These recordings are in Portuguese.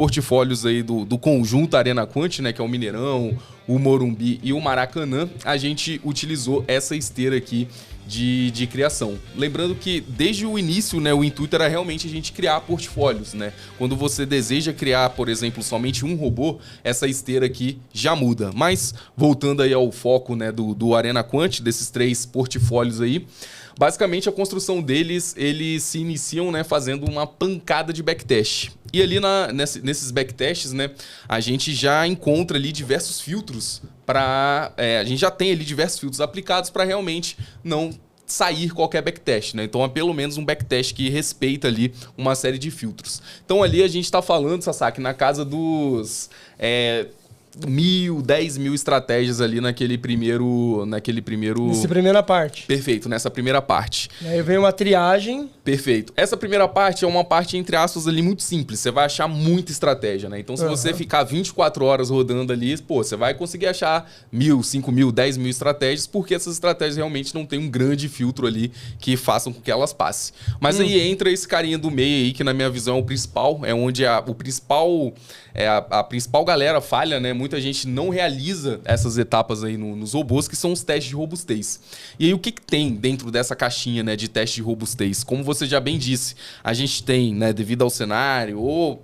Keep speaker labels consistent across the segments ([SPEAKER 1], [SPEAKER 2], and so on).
[SPEAKER 1] portfólios aí do conjunto Arena Quant, né, que é o Mineirão, o Morumbi e o Maracanã, a gente utilizou essa esteira aqui de criação. Lembrando que desde o início, né, o intuito era realmente a gente criar portfólios, né? Quando você deseja criar, por exemplo, somente um robô, essa esteira aqui já muda. Mas, voltando aí ao foco, né, do Arena Quant, desses 3 portfólios aí, basicamente a construção deles, eles se iniciam, né, fazendo uma pancada de backtest. E ali nesses backtests, né, a gente já encontra ali diversos filtros a gente já tem ali diversos filtros aplicados para realmente não sair qualquer backtest, né? Então é pelo menos um backtest que respeita ali uma série de filtros. Então ali a gente está falando, Sasaki, na casa dos 1.000, 10.000 estratégias ali naquele primeiro...
[SPEAKER 2] Nessa primeira parte.
[SPEAKER 1] Perfeito, nessa primeira parte.
[SPEAKER 2] E aí vem uma triagem.
[SPEAKER 1] Perfeito. Essa primeira parte é uma parte, entre aspas, ali muito simples. Você vai achar muita estratégia, né? Então, se você ficar 24 horas rodando ali, pô, você vai conseguir achar 1.000, 5.000, 10.000 estratégias, porque essas estratégias realmente não tem um grande filtro ali que façam com que elas passem. Mas aí entra esse carinha do meio aí, que na minha visão é o principal, é onde a principal galera falha, né? Muita gente não realiza essas etapas aí nos robôs, que são os testes de robustez. E aí, o que tem dentro dessa caixinha, né, de teste de robustez? Como você já bem disse, a gente tem, né, devido ao cenário, ou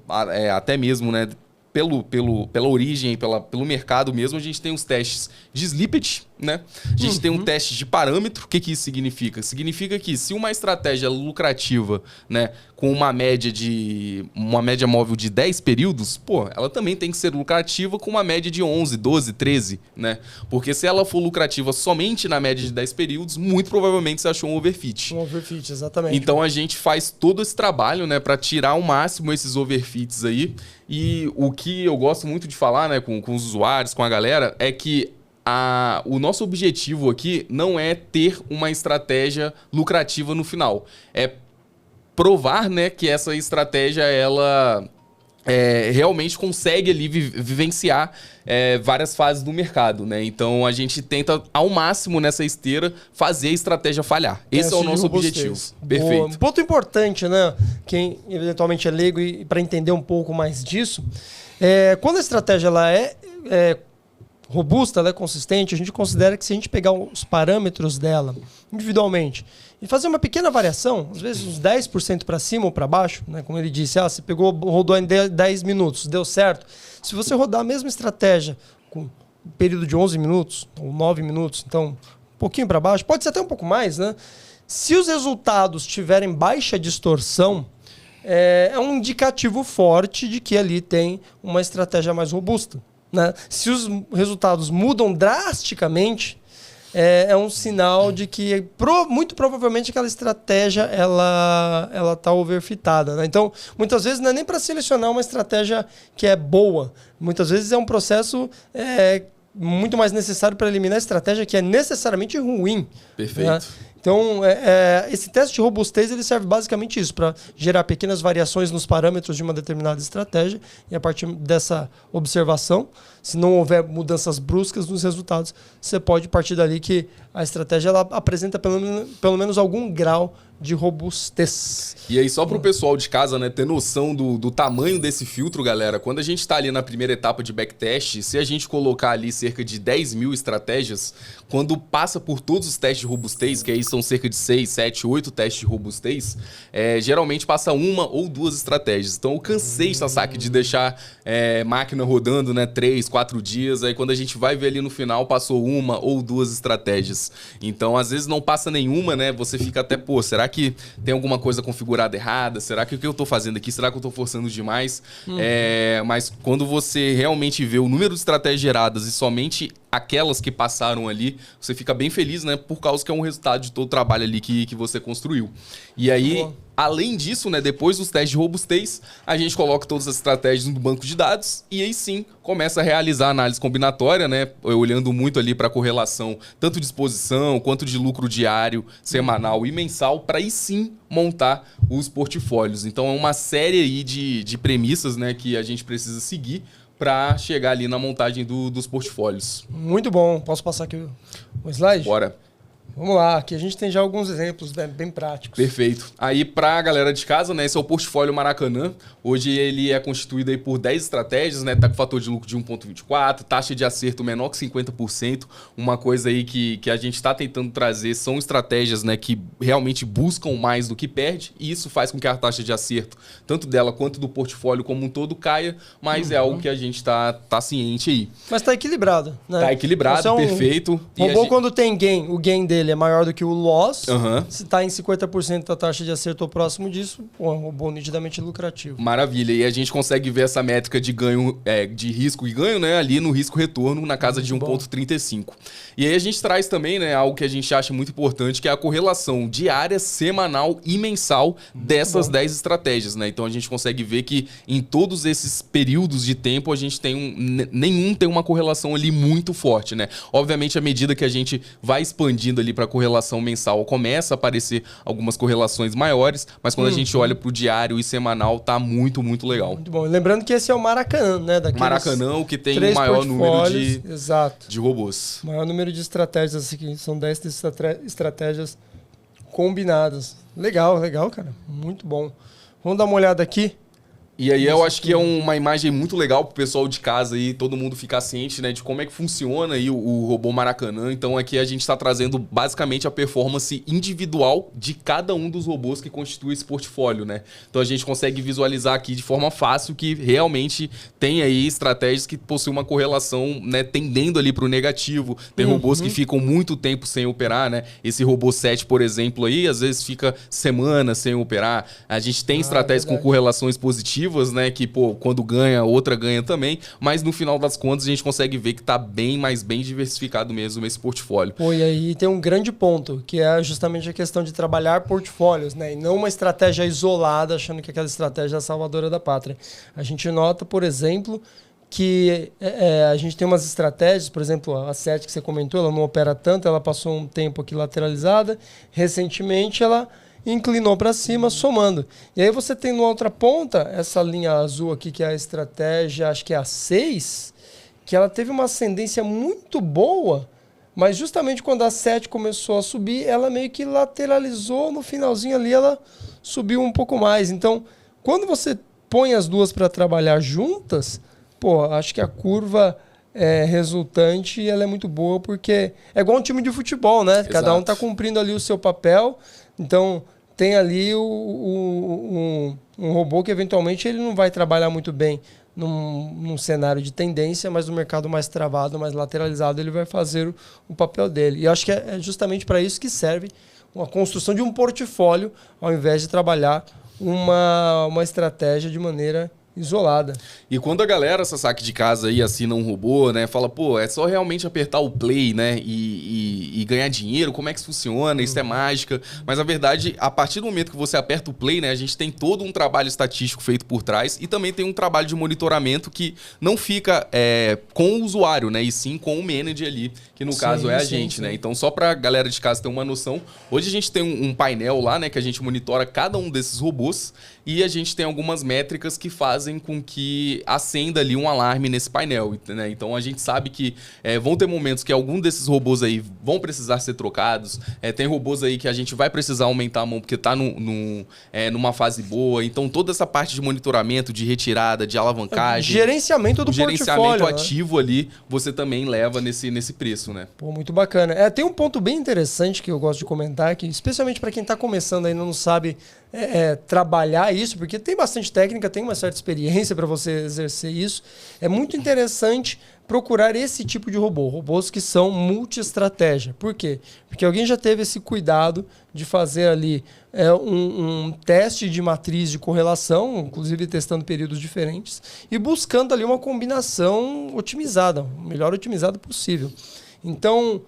[SPEAKER 1] até mesmo, né, pela origem, pelo mercado mesmo, a gente tem os testes de slippage, né? A gente tem um teste de parâmetro. O que isso significa? Significa que se uma estratégia lucrativa, né, com uma média móvel de 10 períodos, pô, ela também tem que ser lucrativa com uma média de 11, 12, 13, né? Porque se ela for lucrativa somente na média de 10 períodos, muito provavelmente você achou um overfit.
[SPEAKER 2] Um overfit, exatamente.
[SPEAKER 1] Então a gente faz todo esse trabalho, né, para tirar ao máximo esses overfits aí. E o que eu gosto muito de falar, né, com os usuários, com a galera, é que o nosso objetivo aqui não é ter uma estratégia lucrativa no final. É provar, né, que essa estratégia, ela realmente consegue ali vivenciar várias fases do mercado, né? Então a gente tenta ao máximo nessa esteira fazer a estratégia falhar. Esse é o nosso objetivo. Perfeito.
[SPEAKER 2] Um ponto importante, né? Quem eventualmente é leigo e para entender um pouco mais disso, quando a estratégia ela é robusta, ela é consistente, a gente considera que se a gente pegar os parâmetros dela individualmente e fazer uma pequena variação, às vezes uns 10% para cima ou para baixo, né? Como ele disse, você rodou em 10 minutos, deu certo. Se você rodar a mesma estratégia com um período de 11 minutos ou 9 minutos, então um pouquinho para baixo, pode ser até um pouco mais, né? Se os resultados tiverem baixa distorção, é um indicativo forte de que ali tem uma estratégia mais robusta, né? Se os resultados mudam drasticamente, é um sinal de que muito provavelmente aquela estratégia ela está overfitada, né? Então, muitas vezes não é nem para selecionar uma estratégia que é boa. Muitas vezes é um processo muito mais necessário para eliminar a estratégia que é necessariamente ruim.
[SPEAKER 1] Perfeito.
[SPEAKER 2] Né? Então, esse teste de robustez ele serve basicamente isso, para gerar pequenas variações nos parâmetros de uma determinada estratégia e a partir dessa observação, se não houver mudanças bruscas nos resultados, você pode partir dali que a estratégia ela apresenta pelo menos algum grau de robustez.
[SPEAKER 1] E aí, só para o pessoal de casa, né, ter noção do tamanho desse filtro, galera, quando a gente está ali na primeira etapa de backtest, se a gente colocar ali cerca de 10.000 estratégias, quando passa por todos os testes de robustez, que aí são cerca de 6, 7, 8 testes de robustez, geralmente passa uma ou duas estratégias. Então eu cansei, Sasaki, de deixar máquina rodando, né, 3, 4 dias, aí quando a gente vai ver ali no final, passou uma ou duas estratégias. Então, às vezes não passa nenhuma, né, você fica até, pô, será que tem alguma coisa configurada errada? Será que o que eu tô fazendo aqui? Será que eu tô forçando demais? Mas quando você realmente vê o número de estratégias geradas e somente aquelas que passaram ali, você fica bem feliz, né? Por causa que é um resultado de todo o trabalho ali que você construiu. E aí, além disso, né? Depois dos testes de robustez, a gente coloca todas as estratégias no banco de dados e aí sim começa a realizar a análise combinatória, né? Olhando muito ali para a correlação tanto de exposição quanto de lucro diário, semanal e mensal, para aí sim montar os portfólios. Então é uma série aí de premissas, né? Que a gente precisa seguir para chegar ali na montagem dos portfólios.
[SPEAKER 2] Muito bom. Posso passar aqui o slide?
[SPEAKER 1] Bora.
[SPEAKER 2] Vamos lá, aqui a gente tem já alguns exemplos, né, bem práticos.
[SPEAKER 1] Perfeito. Aí, pra galera de casa, né, esse é o portfólio Maracanã. Hoje ele é constituído aí por 10 estratégias, né, tá com fator de lucro de 1,24, taxa de acerto menor que 50%. Uma coisa aí que a gente tá tentando trazer são estratégias, né, que realmente buscam mais do que perde, e isso faz com que a taxa de acerto, tanto dela quanto do portfólio como um todo, caia, mas é algo que a gente tá ciente aí.
[SPEAKER 2] Mas tá equilibrado, né?
[SPEAKER 1] Tá equilibrado,
[SPEAKER 2] então,
[SPEAKER 1] perfeito.
[SPEAKER 2] Robô, quando tem gain, o gain dele é maior do que o loss.
[SPEAKER 1] Uhum.
[SPEAKER 2] Se está em 50% da taxa de acerto ou próximo disso, pô, é um robô nitidamente lucrativo.
[SPEAKER 1] Maravilha. E a gente consegue ver essa métrica de ganho, de risco e ganho, né, ali no risco-retorno, na casa de 1,35. E aí a gente traz também, né, algo que a gente acha muito importante, que é a correlação diária, semanal e mensal dessas 10 estratégias, né? Então a gente consegue ver que em todos esses períodos de tempo a gente tem nenhum tem uma correlação ali muito forte, né? Obviamente, à medida que a gente vai expandindo ali para a correlação mensal, começa a aparecer algumas correlações maiores, mas quando a gente olha para o diário e semanal, tá muito, muito legal.
[SPEAKER 2] Muito bom. Lembrando que esse é o Maracanã, né?
[SPEAKER 1] Maracanã, o que tem o maior número de robôs.
[SPEAKER 2] O maior número de estratégias aqui, são 10 estratégias combinadas. Legal, legal, cara. Muito bom. Vamos dar uma olhada aqui.
[SPEAKER 1] E aí eu acho que é uma imagem muito legal pro pessoal de casa aí, todo mundo ficar ciente, né, de como é que funciona aí o robô Maracanã. Então aqui a gente está trazendo basicamente a performance individual de cada um dos robôs que constitui esse portfólio, né? Então a gente consegue visualizar aqui de forma fácil que realmente tem aí estratégias que possuem uma correlação, né, tendendo ali pro negativo. Tem robôs que ficam muito tempo sem operar, né? Esse robô 7, por exemplo, aí, às vezes fica semanas sem operar. A gente tem estratégias com correlações positivas, né, que pô, quando ganha, outra ganha também, mas no final das contas a gente consegue ver que tá bem diversificado mesmo esse portfólio.
[SPEAKER 2] Pô, e aí tem um grande ponto, que é justamente a questão de trabalhar portfólios, né, e não uma estratégia isolada, achando que aquela estratégia é a salvadora da pátria. A gente nota, por exemplo, que a gente tem umas estratégias, por exemplo, a 7 que você comentou, ela não opera tanto, ela passou um tempo aqui lateralizada, recentemente ela inclinou para cima, somando. E aí você tem na outra ponta, essa linha azul aqui, que é a estratégia, acho que é a 6, que ela teve uma ascendência muito boa, mas justamente quando a 7 começou a subir, ela meio que lateralizou, no finalzinho ali ela subiu um pouco mais. Então, quando você põe as duas para trabalhar juntas, pô, acho que a curva resultante ela é muito boa, porque é igual um time de futebol, né?
[SPEAKER 1] Exato.
[SPEAKER 2] Cada um está cumprindo ali o seu papel, então tem ali um robô que eventualmente ele não vai trabalhar muito bem num cenário de tendência, mas no mercado mais travado, mais lateralizado, ele vai fazer o papel dele. E eu acho que é justamente para isso que serve uma construção de um portfólio, ao invés de trabalhar uma estratégia de maneira isolada.
[SPEAKER 1] E quando a galera, Sasaki, de casa aí assina um robô, né, fala, pô, é só realmente apertar o play, né, e ganhar dinheiro, como é que isso funciona, isso é mágica. Mas a verdade, a partir do momento que você aperta o play, né, a gente tem todo um trabalho estatístico feito por trás e também tem um trabalho de monitoramento que não fica com o usuário, né, e sim com o manager ali, que no caso é a gente, né. Então, só pra galera de casa ter uma noção, hoje a gente tem um painel lá, né, que a gente monitora cada um desses robôs e a gente tem algumas métricas que fazem com que acenda ali um alarme nesse painel, né? Então a gente sabe que vão ter momentos que algum desses robôs aí vão precisar ser trocados, tem robôs aí que a gente vai precisar aumentar a mão porque tá numa fase boa, então toda essa parte de monitoramento, de retirada, de alavancagem,
[SPEAKER 2] gerenciamento do
[SPEAKER 1] gerenciamento
[SPEAKER 2] portfólio,
[SPEAKER 1] ativo, né, ali, você também leva nesse preço, né?
[SPEAKER 2] Pô, muito bacana. Tem um ponto bem interessante que eu gosto de comentar, que especialmente para quem está começando ainda não sabe trabalhar isso, porque tem bastante técnica, tem uma certa experiência para você exercer isso. É muito interessante procurar esse tipo de robôs que são multi-estratégia. Por quê? Porque alguém já teve esse cuidado de fazer ali um teste de matriz de correlação, inclusive testando períodos diferentes, e buscando ali uma combinação otimizada, o melhor otimizado possível. Então,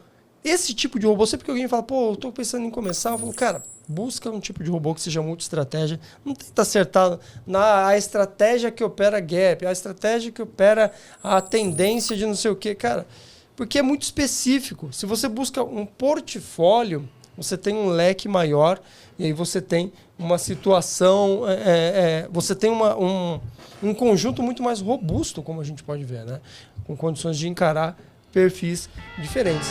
[SPEAKER 2] esse tipo de robô, sempre que alguém fala, pô, eu tô pensando em começar, eu falo, cara, busca um tipo de robô que seja multi-estratégia. Não tenta acertar a estratégia que opera gap, a estratégia que opera a tendência de não sei o quê, cara. Porque é muito específico. Se você busca um portfólio, você tem um leque maior e aí você tem uma situação, você tem um conjunto muito mais robusto, como a gente pode ver, né? Com condições de encarar perfis diferentes.